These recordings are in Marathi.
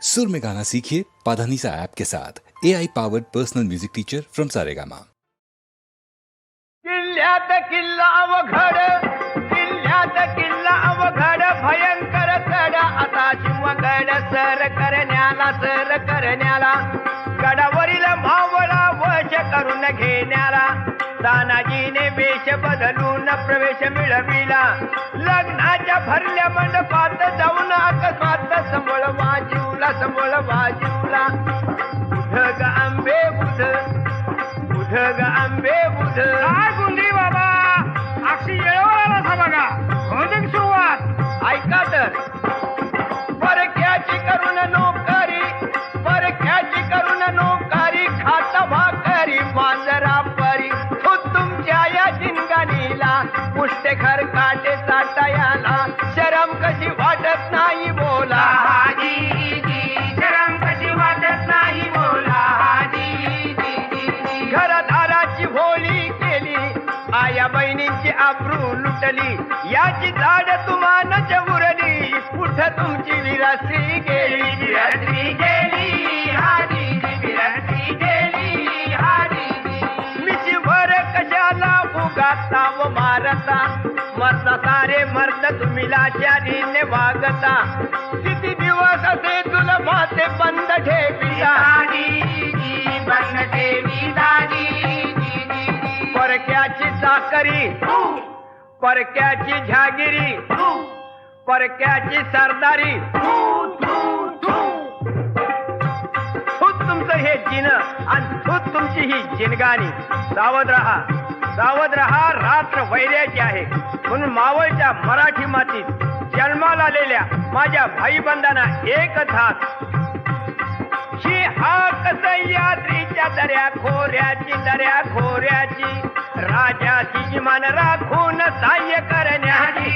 सुर में गाना सीखिए पाधानीसा ऐप के साथ AI powered personal music teacher from Saregama. किल्ल्यात किल्ला अवघड, किल्ल्यात किल्ला अवघड, भयंकर चढ आता शिवगड सर करण्याला गडावरील मावळा वश करून घेण्याला तानाजीने वेश बदलून प्रवेश मिळविला. लग्नाच्या भरल्या मंडपात जाऊन अकस्मात संबळ वाजिवला बुध ग आंबे बुध ग आंबे बुध. काय गुंडी बाबा, अक्षी येळवर आला सा बघा. होते सुरुवात. ऐका तर, परक्याची करून नोकरी, परक्याची करून नोकरी, खाता भाकरी मांजरा परी. तो तुमच्या या जिनगानीला पुष्टेखर काटे चाटायाला शरम कशी वाटत नाही बोला. शरम कशी वाटत नाही बोला. घरदाराची होळी केली, आया बहिणींची आबरू लुटली, याची झाड तुमानच उरली. कुठ तुमची विराश्री गेली, विराश्री गेली हारी, विराश्री गेली हारी. मिशीवर कशाला उगाता व मारता, मरता सारे मर्द तुम्ही लाचारीने वागता. किती दिवस असे तुला माते बंद ठेविता, बंद ठेवी दादी. परक्याची चाकरी, परक्याची झागिरी, परक्याची सरदारी. खूप तुमचं हे जिन आणि खूप तुमची ही जिनगाणी. सावध रहा, रात्र वैऱ्याची आहे. म्हणून मावळच्या मराठी मातीत जन्माला आलेल्या माझ्या भाईबंधांना एकच हात. ही हाक सह्याद्रीच्या दऱ्या खोऱ्याची, राजाची इमान राखून सहाय्य करण्याची.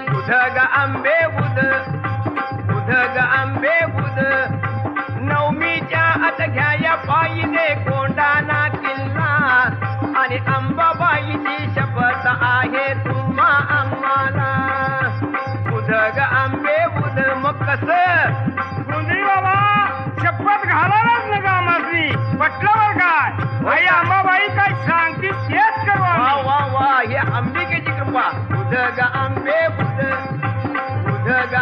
बुध ग आंबे बुध ग आंबे बुध. नवमीच्या आत घ्या पायीने कोंडाणा किल्ला, आणि अंबाबाईची शपथ आहे तुम्हा आम्हाला. बुध ग आंबे बुध. मग कसं गुंडी बाबा, शपथ घालायलाच नका आम्हासनी. पटल्यावर काय भाई अंबाबाई काय सांगते तेच करवा. वा वा वा, हे अंबिकेची कृपा. बुध ग आंबे बुध ग